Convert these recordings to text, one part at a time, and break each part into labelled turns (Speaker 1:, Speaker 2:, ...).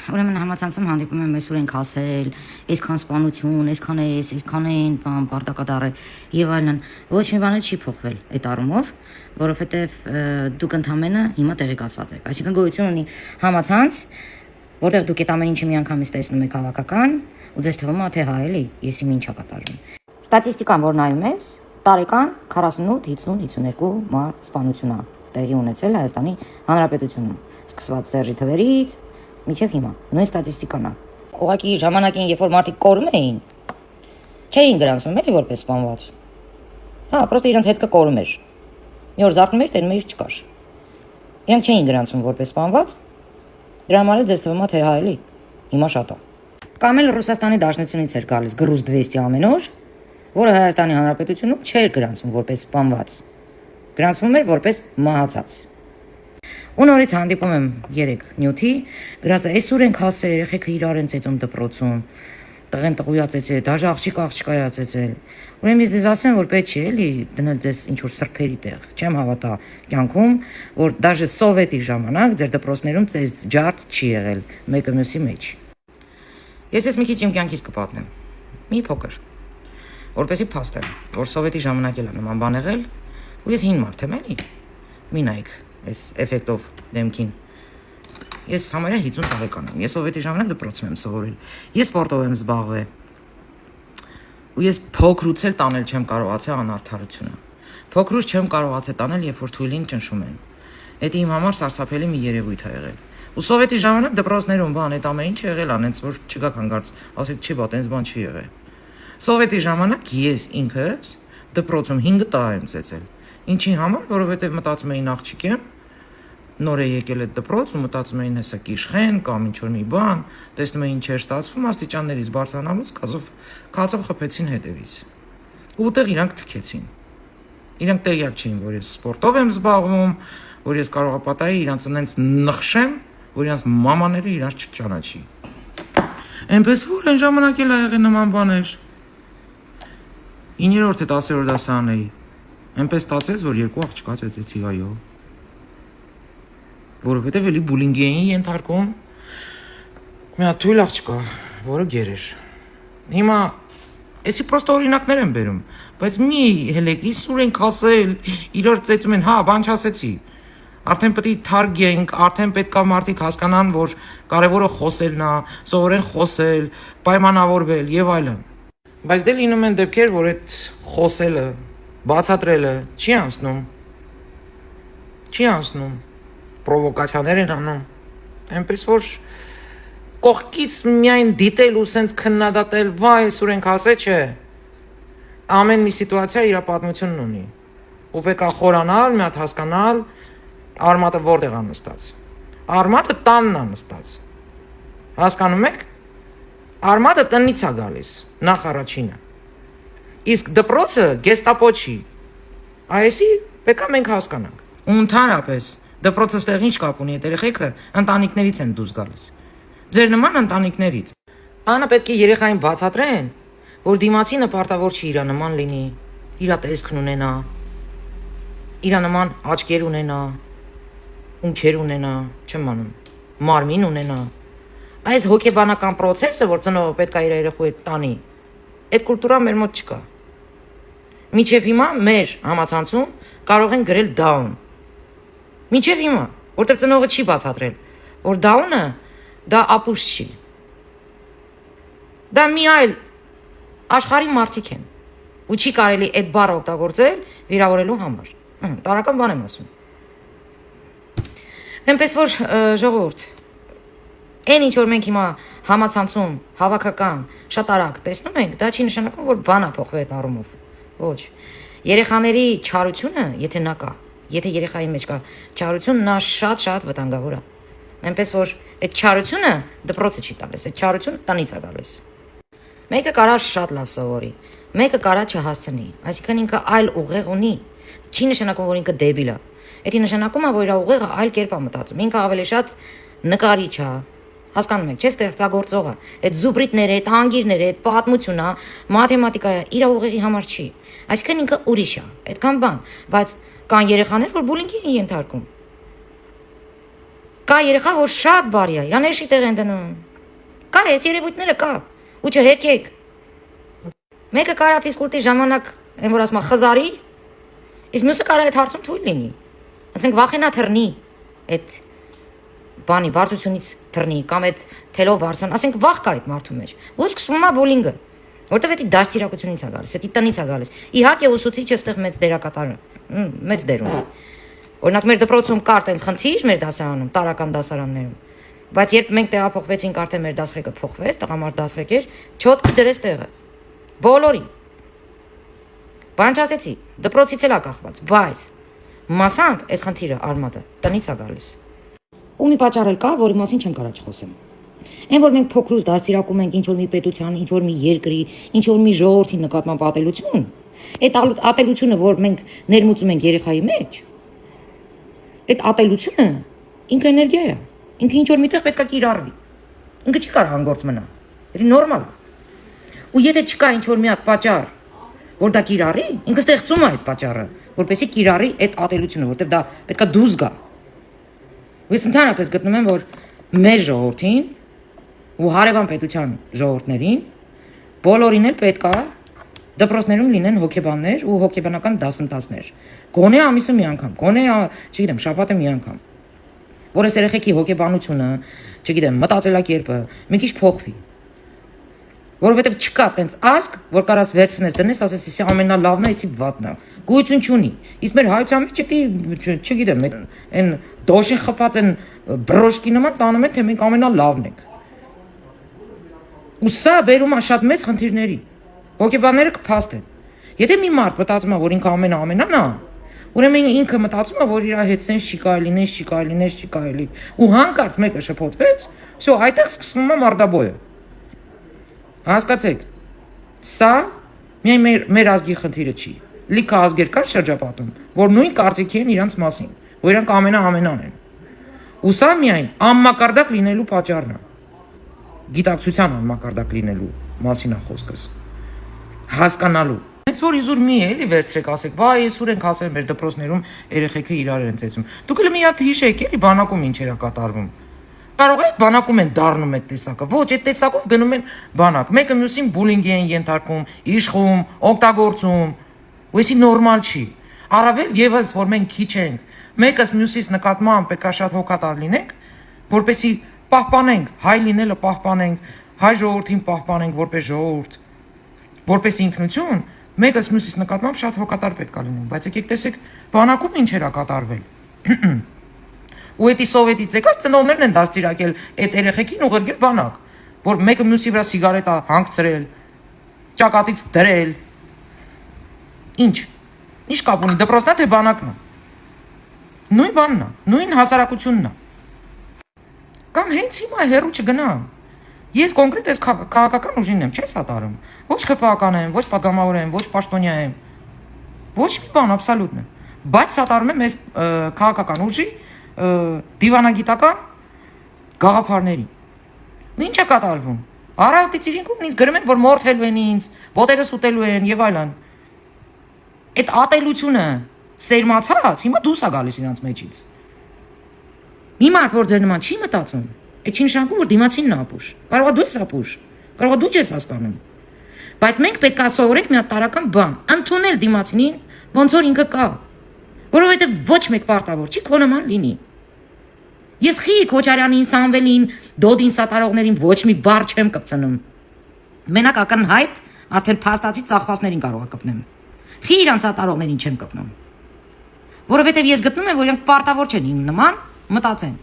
Speaker 1: ուրեմն համացանցում հանդիպում եմ այսօր ենք ասել, այսքան սպանություն, այսքան էս, այսքան այն բան, բարտակադառը եւ այլն, ոչ մի բան չի փոխվել այդ առումով, որովհետեւ դուք ընդամենը հիմա տեղեկացված եք։ Այսինքն գոյություն ունի համացանց, որտեղ դուք այդ ամեն ինչը միանգամից տեսնում եք հավաքական, ու ձեզ թվում է թե հա էլի, եսի ինչա կատարվում։ Ստատիստիկան, որ նայում ես, տարեկան 48, 50, 52 մարդ սպանություն է տեղի ունեցել Հայաստանի Հանրապետությունում, սկսված Սերժի թվերից մինչև հիմա, նույն ստատիստիկան է։ Ուղղակի ժամանակին, երբ որ մարդիկ կորում էին, չէին գրանցվում էլի որպես սպանված։ Հա, պրոստը իրենց հետքը կորում էր։ Մի օր զարթնում էր, տենում էր չկար։ Իրենք չէին գրանցվում որպես սպանված։ Դրա համար էլ ձեզ թվում է թե հա էլի, հիմա շատ է։ Կամ էլ Ռուսաստանի Դաշնությունից էր գալիս գրուզ 200 ամեն օր, որը Հայաստանի Հանրապետությունում չէր գրանցվում որպես սպանված։ Գրանցվում էր որպես մահացած։ Ու նորից հանդիպում եմ 3 նյութի, գրած է այսօր ենք հասել, երեխեքը իրար են ծեծում դպրոցում, տղեն տղույացեցել, դաժե աղջիկայացեցել։ Ուրեմն ես ձեզ ասեմ, որ պետք չէ էլի դնել ձեզ ինչ-որ սրբերի տեղ։ Չեմ հավատա կյանքում, որ դաժե սովետի ժամանակ ձեր դպրոցներում ձեզ ջարդ չի եղել մեկը մյուսի մեջ։ Ես ես մի քիչ իմ կյանքից կպատմեմ։ Մի փոքր։ Որպեսզի փաստեմ, որ սովետի ժամանակ էլ նման բան եղել, ու ես հին մարդ եմ էլի։ Մի նայեք այս էֆեկտով դեմքին։ Ես համարյա 50 տարեկան եմ։ Ես սովետի ժամանակ դպրոցում եմ սովորել։ Ես սպորտով եմ զբաղվել։ Ու ես փոքրուց էլ տանել չեմ կարողացել անարդարությունը։ Փոքրուց չեմ կարողացել տանել, երբ որ թույլին ճնշում են։ Դա իմ համար սարսափելի մի երևույթ է եղել։ Ու սովետի ժամանակ դպրոցներում բան այդ ամեն ինչ եղել, անենց որ չգա կանգարց, ասեք չի բա, տենց բան չի եղել։ Սովետի ժամանակ ես ինքս դպրոցում 5 տարի եմ ծեծել։ Ինչի համար, որովհետև մտածում էին աղջիկ եմ, նոր է եկել այդ դպրոց ու մտածում էին հեսա կիշխեն կամ ինչ-որ մի բան, տեսնում էին չէր ստացվում, աստիճաններից բարձրանալուց կացով խփեցին հետևից։ Ու ուտեղ իրանք թքեցին։ Իրանք տեղյակ չէին, որ ես սպորտով եմ զբաղվում, որ ես կարող ապատայի իրանց այնց նխշեմ, որ իրանց մամաները իրանց չճանաչի։ Այնպես որ այն ժամանակ էլ ա եղել նման բաներ։ 9-րդ է 10-րդ դասարան էի։ Այնպես ստացվեց, որ 2 աղջկա ծեծեցի, այո։ Որովհետև էլի բուլինգի էին ենթարկում։ Մի հատ թույլ աղջկա, որը գեր էր։ Հիմա էսի պրոստը օրինակներ եմ բերում, բայց մի հելեք, իսուր ենք ասել, իրար ծեծում են, հա, բան չասեցի։ Արդեն պետք է թարգենք, արդեն պետք է մարդիկ հասկանան, որ կարևորը խոսելն է, սովորեն խոսել, պայմանավորվել եւ այլն։ Բայց դե լինում են դեպքեր, որ այդ խոսելը, բացատրելը չի անցնում։ Չի անցնում։ Պրովոկացիաներ են անում։ Այնպես որ կողքից միայն դիտել ու սենց քննադատել, վայ, սուր ենք ասե, չէ։ Ամեն մի սիտուացիա իր պատմությունն ունի։ Ու պետք է խորանալ, մի հատ հասկանալ, արմատը որտեղ է նստած։ Արմատը տանն է նստած։ Հասկանում եք։ Արմատը տնից է գալիս, նախ առաջինը։ Իսկ դպրոցը գեստապո չի։ Այսի պետք է մենք հասկանանք։ Ու ընդհանրապես դպրոցը ստեղ ինչ կապ ունի, այդ երեխեքը ընտանիքներից են դուրս գալիս։ Ձեր նման ընտանիքներից։ Անը պետք է երեխային բացատրեն, որ դիմացինը պարտավոր չի իր նման լինի, իր տեսքն ունենա, իր նման աչքեր ունենա, ունքեր ունենա, չեմ անում, մարմին ունենա։ Այս հոգեբանական process-ը, որ ծնողը պետք է իր երեխու հետ տանի, այդ կուլտուրան մեր մոտ չկա։ Մինչև հիմա մեր համացանցում կարող են գրել down։ Մինչև հիմա, որտեղ ծնողը չի բացատրել, որ down-ը դա ապուշ չի։ Դա մի այլ աշխարհի մարդիկ են։ Ու չի կարելի այդ բառը օգտագործել վիրավորելու համար։ Տարական բան եմ ասում։ Այնպես որ ժողովուրդ, այն ինչ որ մենք հիմա համացանցում հավաքական շատ արագ տեսնում ենք, դա չի նշանակում, որ բան է փոխվել այդ առումով։ Ոչ։ Երեխաների չարությունը, եթե նա կա, եթե երեխայի մեջ կա չարություն, նա շատ վտանգավոր է։ Այնպես որ այդ չարությունը դպրոցը չի տալիս, այդ չարությունը տնից է տալիս։ Մեկը կարա շատ լավ սովորի, մեկը կարա չհասցնի, այսինքն ինքը այլ ուղեղ ունի, չի նշանակում, որ ինքը դեբիլ է։ Դա նշանակում է, որ իր ուղեղը այլ կերպ է մտածում, ինքը ավելի շատ նկարիչ է, հասկանում եք, չէ՞, ստեղծագործողը, այդ զուբրիտները, այդ անգիրները, այդ պատմությունը, մաթեմատիկայը իր ուղեղի համար չի։ Այսինքն ինքը ուրիշ է, այդքան բան, բայց կան երեխաներ, որ բուլինգի են ենթարկում։ Կա երեխա, որ շատ բարի է, իրան էշի տեղ են դնում։ Կա, այս երևույթները կա։ Ու չհերկեք։ Մեկը կարա ֆիզկուլտի ժամանակ, այն որ ասում է խզարի, իսկ մյուսը կարա այդ հարցում թույլ լինի։ Ասենք վախենա թռնի այդ բանի բարձությունից թռնի կամ այդ թելով բարձան, ասենք վախ կա այդ մարդու մեջ։ Ու սկսվում է բոլինգը, որտեվ դա դաստիարակությունից է գալիս, դա տնից է գալիս։ Իհարկե ուսուցիչը այստեղ մեծ դերակատար է, մեծ դեր ունի։ Օրինակ մեր դպրոցում կար տենց խնդիր մեր դասարանում, տարական դասարաններում, բայց երբ մենք տեղափոխվեցինք, արդեն մեր դասղեկը փոխվեց, տղամարդ դասղեկ էր, չոտք դրեց տեղը։ Բոլորին։ Բան չասեցի, դպրոցից էլ է կախված, բայց մասամբ այս խնդիրը արմատը տնից է գալիս։ Ու մի պատճառ էլ կա, որի մասին չեմ կարող չխոսեմ։ Այն որ մենք փոքրուց դաստիարակում ենք ինչ որ մի պետության, ինչ որ մի երկրի, ինչ որ մի ժողովրդի նկատմամբ ատելություն, այդ ատելությունը, որ մենք ներմուծում ենք երեխայի մեջ, այդ ատելությունը ինքը էներգիա է, ինքը ինչ որ միտեղ պետք է կիրառվի։ Ինքը չի կարող անգործ մնա։ Դա նորմալ է։ Ու եթե չկա ինչ որ մի հատ պատճառ, որ դա կիրառի, ինքը ստեղծում է այդ պատճառը, որպեսզի կիրառի այդ ատելությունը, որտեղ դա պետք է դուրս գա։ Ես ընդհանրապես գտնում եմ, որ մեր ժողովրդին ու հարևան պետության ժողովուրդներին բոլորին էլ պետք է դպրոցներում լինեն հոգեբաններ ու հոգեբանական դասընթացներ։ Գոնե ամիսը մի անգամ, գոնե, չգիտեմ, շաբաթը մի անգամ, որ այս երեխեքի հոգեբանությունը, չգիտեմ, մտածելակերպը մի քիչ փոխվի։ Որովհետև չկա տենց ազգ, որ կարաս վերցնես դնես, ասես իսի ամենալավն է, իսի վատն է։ Գույություն չունի։ Իսկ մեր հայության մեջ չգիտեմ, այն դոշին խփած են բրոշկի նման տանում են, թե մենք ամենալավն ենք։ Ու սա բերում է շատ մեծ խնդիրների։ Հոգեբանները կփաստեն։ Եթե մի մարդ մտածում է, որ ինքը ամենան է, ուրեմն ինքը մտածում է, որ իր հետ սենց չի կարելի։ Ու հանկարծ մեկը շփոթվեց, всё, այդտեղ սկսվում է մարդաբոյը։ Հասկացեք, սա միայն մեր ազգի խնդիրը չի։ Լիքը ազգեր կան շրջապատում, որ նույն կարծիքի են իրանց մասին, որ իրանք ամենան են։ Ու սա միայն անմակարդակ լինելու պատճառն է։ Գիտակցության անմակարդակ լինելու մասին է խոսքս։ Հասկանալու։ Հենց որ իզուր մի էլի վերցրեք, ասեք, բա ես ուր ենք ասել մեր դպրոցներում երեխեքը իրար են ծեծում։ Դուք էլ մի հատ հիշեք, էլի բանակում ինչ era կատարվում։ Կարող է բանակում են դառնում այդ տեսակը։ Ոչ, այդ տեսակով գնում են բանակ։ Մեկը մյուսին բուլինգի են ենթարկում, իշխում, օգտագործում։ Ու էսի նորմալ չի։ Առավել եւս որ մենք քիչ ենք, մեկս մյուսից նկատմամբ պետք է շատ հոգատար լինենք, որպեսզի պահպանենք հայ լինելը, պահպանենք հայ ժողովրդին, պահպանենք որպես ժողովուրդ, որպես ինքնություն, մեկս մյուսից նկատմամբ շատ հոգատար պետք է լինենք, բայց եկեք տեսեք բանակում ինչ era կատարվել։ Ու էդի սովետից եկած ծնողներն են դաստիարակել այդ երեխեքին ուղղել բանակ, որ մեկը մյուսի վրա սիգարետ է հանգցրել, ճակատից դրել։ Ինչ կապ ունի դպրոցն է թե բանակն է։ Նույն բանն է, նույն հասարակությունն է։ Կամ հենց հիմա հերու չգնամ։ Ես կոնկրետ այս քաղաքական ուժին եմ, չես հատարում։ Ոչ ԿՊԱ-ական եմ, ոչ պատգամավոր եմ, ոչ պաշտոնյա եմ։ Ոչ մի բան աբսոլյուտն է։ Բայց հատարում եմ այս քաղաքական ուժի դիվանագիտական գաղափարներին։ Ինչ է կատարվում։ Արարատից իրինքում ինձ գրում են, որ մորթելու են ինձ, ոտերս ուտելու են եւ այլն։ Այդ ատելությունը սերմացած հիմա դուրս է գալիս իրանց մեջից։ Մի մարդ որ ձեր նման չի մտածում, այդ չի նշանակում որ դիմացինն է ապուշ։ Կարող է դու ես ապուշ, կարող է դու չես հասկանում։ Բայց մենք պետք է սովորենք մի հատ տարական բան, ընդունել դիմացինին, ոնց որ ինքը կա։ Որովհետեւ ոչ մեկ պարտավոր չի քո նման լինի։ Ես խի Քոչարյանին, Սամվելին, Դոդին սատարողներին ոչ մի բառ չեմ կպցնում։ Մենակ ակնհայտ արդեն փաստացի ծախվածներին կարող է կպնեմ։ Խի իրանց սատարողներին չեմ կպնում։ Որովհետև ես գտնում եմ, որ իրանք պարտավոր չեն իմ նման մտածեն։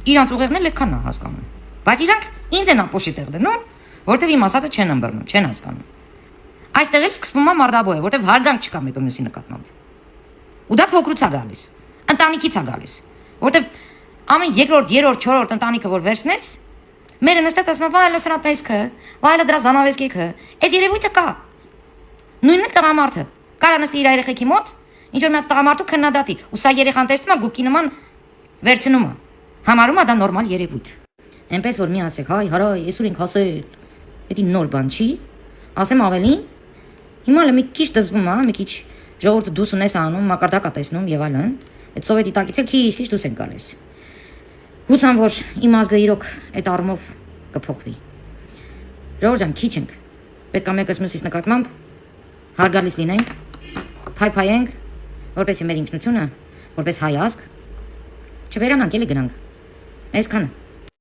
Speaker 1: Իրանց ուղեղն էլ այդքան է հասկանում։ Բայց իրանք ինձ են ապոշի տեղ դնում, որտեղ իմ ասածը չեն ըմբռնում, չեն հասկանում։ Այստեղ էլ սկսվում է մարդաբոյը, որտեղ հարգանք չկա մեկը մյուսի նկատմամբ։ Ու դա փոքրուց է գալիս։ Ընտանիքից է գալիս։ Որտեվ ամեն երկրորդ, երրորդ, չորրորդ ընտանիքը որ վերցնես, մերը նստած ասում է, վայ լա սրատեսքը, վայ լա դրա զանավեսկիքը։ Այս երևույթը կա։ Նույնն է տղամարդը։ Կարա նստի իր երեխեքի մոտ, ինչ որ մի հատ տղամարդու քննադատի, ու սա երեխան տեսնում է գուկի նման վերցնում է։ Համարում է դա նորմալ երևույթ։ Էնպես որ մի ասեք, հայ, հարայ, ես ուր ենք հասել։ Դա նոր բան չի։ Ասեմ ավելին, հիմա լը մի քիչ դզվում է, մի քիչ ժողովուրդը դուս ունես անում, մակարդակա տեսնում եւ այլն։ Այդ սովետի տակից էլ քիչ դուս են գալիս։ Հուսամ, որ իմ ազգը իրոք այդ առումով կփոխվի։ Ժողովուրդ ջան, քիչ ենք։ Պետք է մեկս մյուսից նկատմամբ հարգալից լինենք, փայփայենք, որպեսզի մեր ինքնությունը, որպես հայ ազգ, չվերանանք, էլի գնանք։ Այսքանը։